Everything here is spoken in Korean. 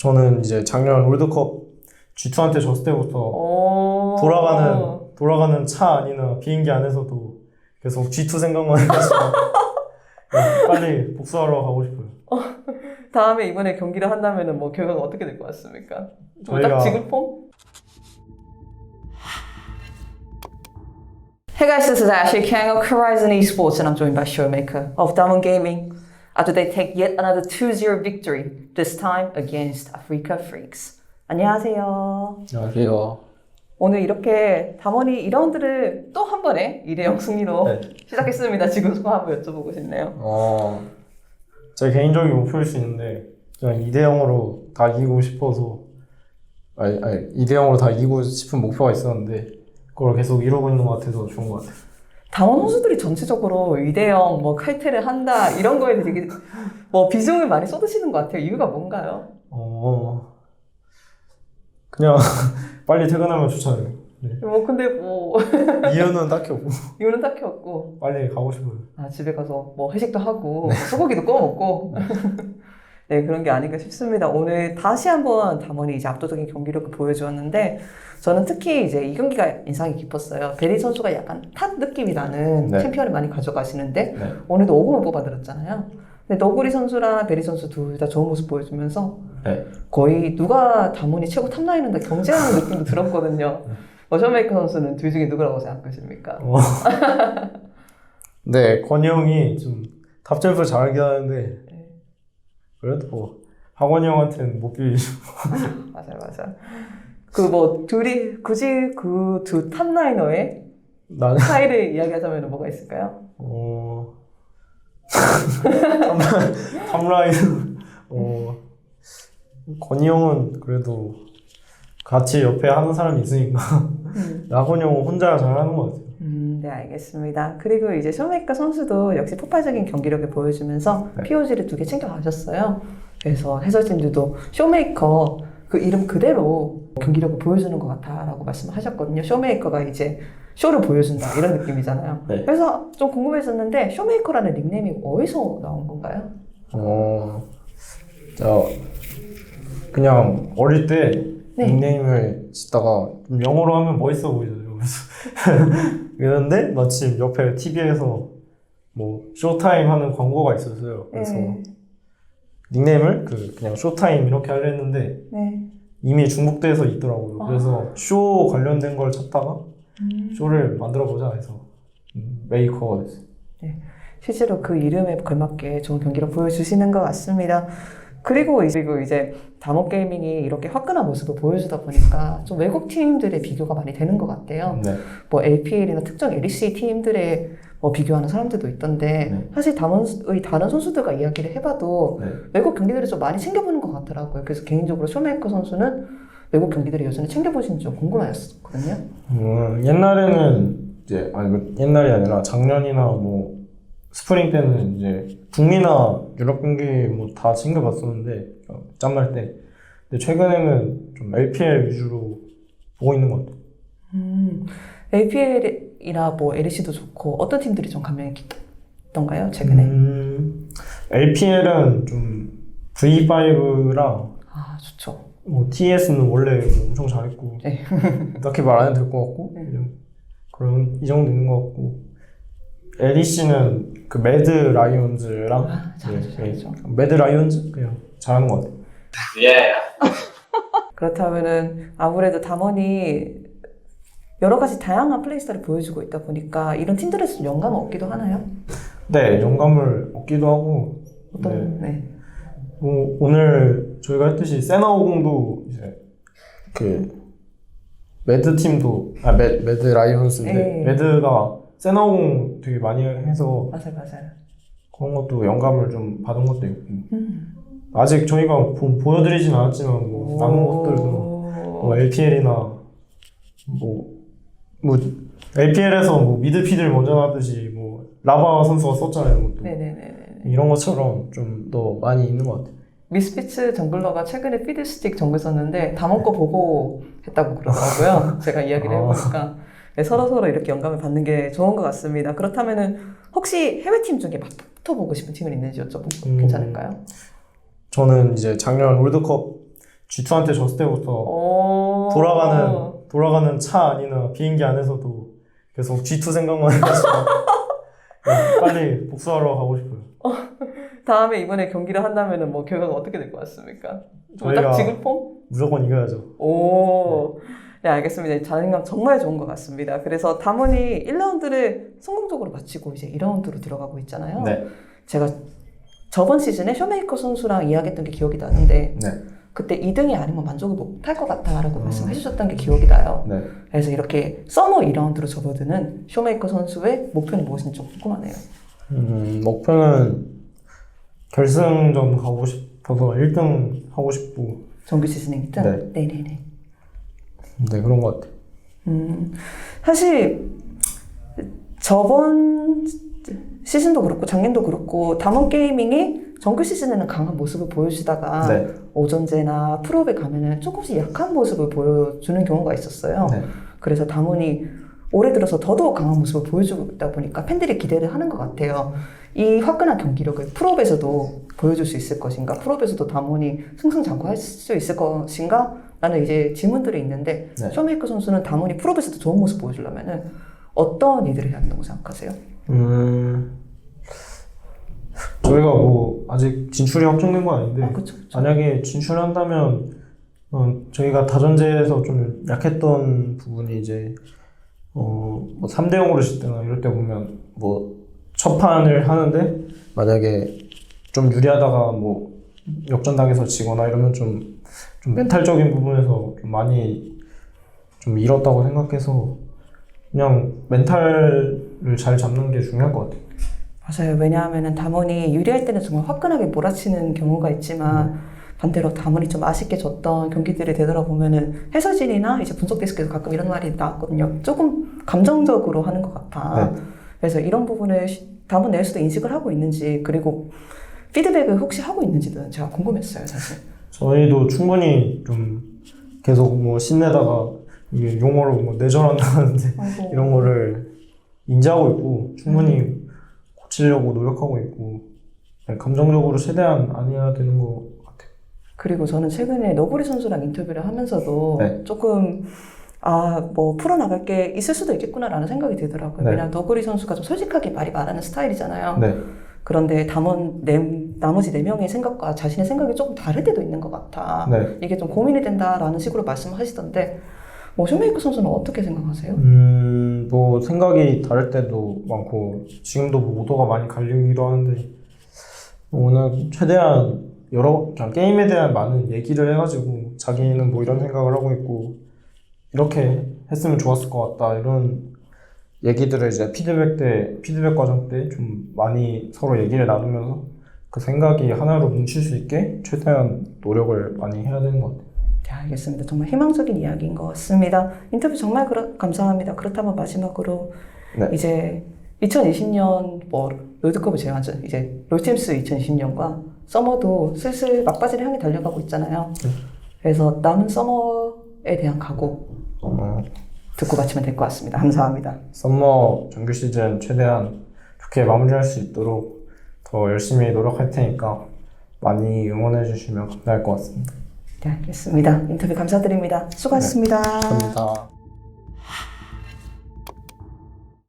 저는 이제 작년 월드컵 G2한테 졌을 때부터 돌아가는 차 아니나 비행기 안에서도 계속 G2 생각만 해가지고 빨리 복수하러 가고 싶어요. 다음에 이번에 경기를 한다면 뭐 결과가 어떻게 될 것 같습니까? 저희가 딱 지금 폼? Hey guys, this is Ashley Kang of Horizon Esports and I'm joined by Showmaker of Diamond Gaming after they take yet another 2-0 victory, this time against Africa Freaks. 안녕하세요. 안녕하세요. 오늘 이렇게 담원이 2라운드를 또 한 번에 2대0 승리로 시작했습니다. 지금 소감 한번 여쭤보고 싶네요. 제 개인적인 목표일 수 있는데 그냥 2대0으로 다 이기고 싶어서 2대0으로 다 이기고 싶은 목표가 있었는데 그걸 계속 이루고 있는 것 같아서 좋은 것 같아요. 담원 선수들이 전체적으로 2대0 뭐 칼퇴를 한다 이런 거에 되게 뭐 비중을 많이 쏟으시는 것 같아요. 이유가 뭔가요? 그냥 빨리 퇴근하면 좋잖아요. 네. 근데 이유는 딱히 없고 이유는 딱히 없고 빨리 가고 싶어요. 집에 가서 뭐 회식도 하고 소고기도 구워 먹고 네, 그런 게 아닌가 싶습니다. 오늘 다시 한번 담원이 이제 압도적인 경기력을 보여주었는데 저는 특히 이제 이 경기가 인상이 깊었어요. 베리 선수가 약간 탑 느낌이 나는 챔피언을 많이 가져가시는데 오늘도 5금을 뽑아들었잖아요. 근데 너구리 선수랑 베리 선수 둘 다 좋은 모습 보여주면서 거의 누가 담원이 최고 탑라인인가 경쟁하는 느낌도 들었거든요. 셔메이커 선수는 둘 중에 누구라고 생각하십니까? 네, 건희 형이 좀 탑점프 잘하긴 하는데 그래도 뭐 학원이 형한테는 못 비비죠. 맞아. 둘이 굳이 그 두 탑라이너의 차이를 이야기하자면 뭐가 있을까요? 탑라이너 건희 형은 그래도 같이 옆에 하는 사람이 있으니까 학원이 형은 혼자 잘하는 것 같아요. 네, 알겠습니다. 그리고 이제 셔메이커 선수도 역시 폭발적인 경기력을 보여주면서 POG를 2개 챙겨가셨어요. 그래서 해설진들도 쇼메이커 그 이름 그대로 경기력을 보여주는 것 같다라고 말씀하셨거든요. 쇼메이커가 이제 쇼를 보여준다 이런 느낌이잖아요. 그래서 좀 궁금했었는데 쇼메이커라는 닉네임이 어디서 나온 건가요? 그냥 어릴 때 닉네임을 짓다가 좀 영어로 하면 멋있어 보이잖아요. 그런데 마침 옆에 TV에서 뭐 쇼타임 하는 광고가 있었어요. 그래서 닉네임을 그냥 쇼타임 이렇게 하려 했는데 이미 중복돼서 있더라고요. 그래서 쇼 관련된 걸 찾다가 쇼를 만들어보자 해서 메이커가 됐어요. 네, 실제로 그 이름에 걸맞게 좋은 경기를 보여주시는 것 같습니다. 그리고 이제 담원 게이밍이 이렇게 화끈한 모습을 보여주다 보니까 좀 외국 팀들의 비교가 많이 되는 것 같아요. 뭐 LPL이나 특정 LEC 팀들의 비교하는 사람들도 있던데 사실 담원의 다른 선수들과 이야기를 해봐도 외국 경기들을 좀 많이 챙겨보는 것 같더라고요. 그래서 개인적으로 쇼메이커 선수는 외국 경기들을 여전히 챙겨보시는지 좀 궁금했었거든요. 옛날에는 이제 옛날이 아니라 작년이나 뭐 스프링 때는 이제 북미나 유럽 경기 뭐 다 챙겨봤었는데 짬날 때. 근데 최근에는 좀 LPL 위주로 보고 있는 것 같아요. LPL이나 뭐 LEC도 좋고 어떤 팀들이 좀 감명이 깊던가요 최근에? LPL은 좀 V5랑 좋죠. 뭐 TS는 원래 엄청 잘했고 딱히 말 안 해도 될 것 같고 그런 이 정도 있는 것 같고. LEC는 그 매드 라이온즈랑 잘하죠. 매드 라이온즈 그냥 잘하는 것 같아요. 그렇다면은 아무래도 담원이 여러 가지 다양한 플레이 스타일을 보여주고 있다 보니까 이런 팀들에서 영감을 얻기도 하나요? 네, 영감을 얻기도 하고. 오늘 저희가 했듯이 세나50도 이제 그 매드 팀도 매드 라이온즈인데 매드가 세나50 되게 많이 해서 맞아요. 그런 것도 영감을 좀 받은 것도 있고 아직 저희가 보여드리진 않았지만 뭐 남은 것들도 뭐 LPL이나 뭐 LPL에서 뭐 미드피드를 먼저 나왔듯이 뭐 라바 선수가 썼잖아요. 이런 것처럼 좀 더 많이 있는 것 같아요. 미스피츠 정글러가 최근에 피드스틱 정글 썼는데 담원 거 보고 했다고 그러더라고요. 제가 이야기를 해보니까 서로 이렇게 영감을 받는 게 좋은 것 같습니다. 그렇다면은 혹시 해외팀 중에 막 붙어보고 싶은 팀은 있는지 여쭤보고 괜찮을까요? 저는 이제 작년 월드컵 G2한테 졌을 때부터 오. 돌아가는 차 안이나 비행기 안에서도 계속 G2 생각만 해가지고 빨리 복수하러 가고 싶어요. 다음에 이번에 경기를 한다면은 뭐 결과가 어떻게 될 것 같습니까? 저희가 딱 지금 폼? 무조건 이겨야죠. 오. 네, 알겠습니다. 자신감 정말 좋은 것 같습니다. 그래서 담원이 1라운드를 성공적으로 마치고 이제 2라운드로 들어가고 있잖아요. 네. 제가 저번 시즌에 쇼메이커 선수랑 이야기했던 게 기억이 나는데 네. 그때 2등이 아니면 만족을 못 할 것 같다라고 말씀해 주셨던 게 기억이 나요. 네. 그래서 이렇게 서머 2라운드로 접어드는 쇼메이커 선수의 목표는 무엇인지 좀 궁금하네요. 목표는 결승전 가고 싶어서 1등 하고 싶고. 정규 시즌에 1등? 네. 네네네. 네, 그런 것 같아요. 사실 저번 시즌도 그렇고 작년도 그렇고 담원 게이밍이 정규 시즌에는 강한 모습을 보여주다가 네. 오전제나 프로에 가면은 조금씩 약한 모습을 보여주는 경우가 있었어요. 네. 그래서 담원이 올해 들어서 더더욱 강한 모습을 보여주고 있다 보니까 팬들이 기대를 하는 것 같아요. 이 화끈한 경기력을 프로에서도 보여줄 수 있을 것인가? 프로에서도 담원이 승승장구할 수 있을 것인가? 라는 이제 질문들이 있는데 네. 쇼메이커 선수는 담원이 프로에서도 좋은 모습 보여주려면은 어떤 일들을 해야 된다고 생각하세요? 저희가 뭐 아직 진출이 확정된 건 아닌데 그쵸. 만약에 진출한다면 저희가 다전제에서 좀 약했던 부분이 이제 뭐 3대 0으로 질 때나 이럴 때 보면 뭐 첫 판을 하는데 만약에 좀 유리하다가 뭐 역전당해서 지거나 이러면 좀 멘탈적인 부분에서 좀 많이 좀 잃었다고 생각해서 그냥 멘탈을 잘 잡는 게 중요할 것 같아요. 맞아요. 왜냐하면 담원이 유리할 때는 정말 화끈하게 몰아치는 경우가 있지만 반대로 담원이 좀 아쉽게 졌던 경기들을 되돌아보면은 해설진이나 이제 분석 데스크에서 가끔 이런 말이 나왔거든요. 조금 감정적으로 하는 것 같아. 네. 그래서 이런 부분을 담원 내에서도 인식을 하고 있는지 그리고 피드백을 혹시 하고 있는지도 제가 궁금했어요, 사실. 저희도 충분히 좀 계속 뭐 신내다가 이게 용어로 뭐 내절한다는데 아이고. 이런 거를 인지하고 있고 충분히 고치려고 노력하고 있고 감정적으로 최대한 안 해야 되는 것 같아요. 그리고 저는 최근에 너구리 선수랑 인터뷰를 하면서도 네. 조금 뭐 풀어나갈 게 있을 수도 있겠구나라는 생각이 들더라고요. 네. 왜냐하면 너구리 선수가 좀 솔직하게 말하는 스타일이잖아요. 네. 그런데 나머지 4명의 생각과 자신의 생각이 조금 다를 때도 있는 것 같아. 네. 이게 좀 고민이 된다라는 식으로 말씀을 하시던데 뭐 쇼메이커 선수는 어떻게 생각하세요? 뭐 생각이 다를 때도 많고 지금도 뭐 오도가 많이 갈리기도 하는데 오늘 최대한 그냥 게임에 대한 많은 얘기를 해가지고 자기는 뭐 이런 생각을 하고 있고 이렇게 했으면 좋았을 것 같다 이런 얘기들을 이제 피드백 과정 때 좀 많이 서로 얘기를 나누면서 그 생각이 하나로 뭉칠 수 있게 최대한 노력을 많이 해야 되는 것 같아요. 네, 알겠습니다. 정말 희망적인 이야기인 것 같습니다. 인터뷰 정말 감사합니다. 그렇다면 마지막으로 네. 이제 2020년 뭐 롤드컵을 제외하죠. 이제 롤챔스 2020년과 서머도 슬슬 막바지를 향해 달려가고 있잖아요. 네. 그래서 남은 서머에 대한 각오 듣고 마치면 될 것 같습니다. 감사합니다. 썸머 정규 시즌 최대한 좋게 마무리할 수 있도록 더 열심히 노력할 테니까 많이 응원해 주시면 감사할 것 같습니다. 네, 알겠습니다. 인터뷰 감사드립니다. 수고하셨습니다. 감사합니다.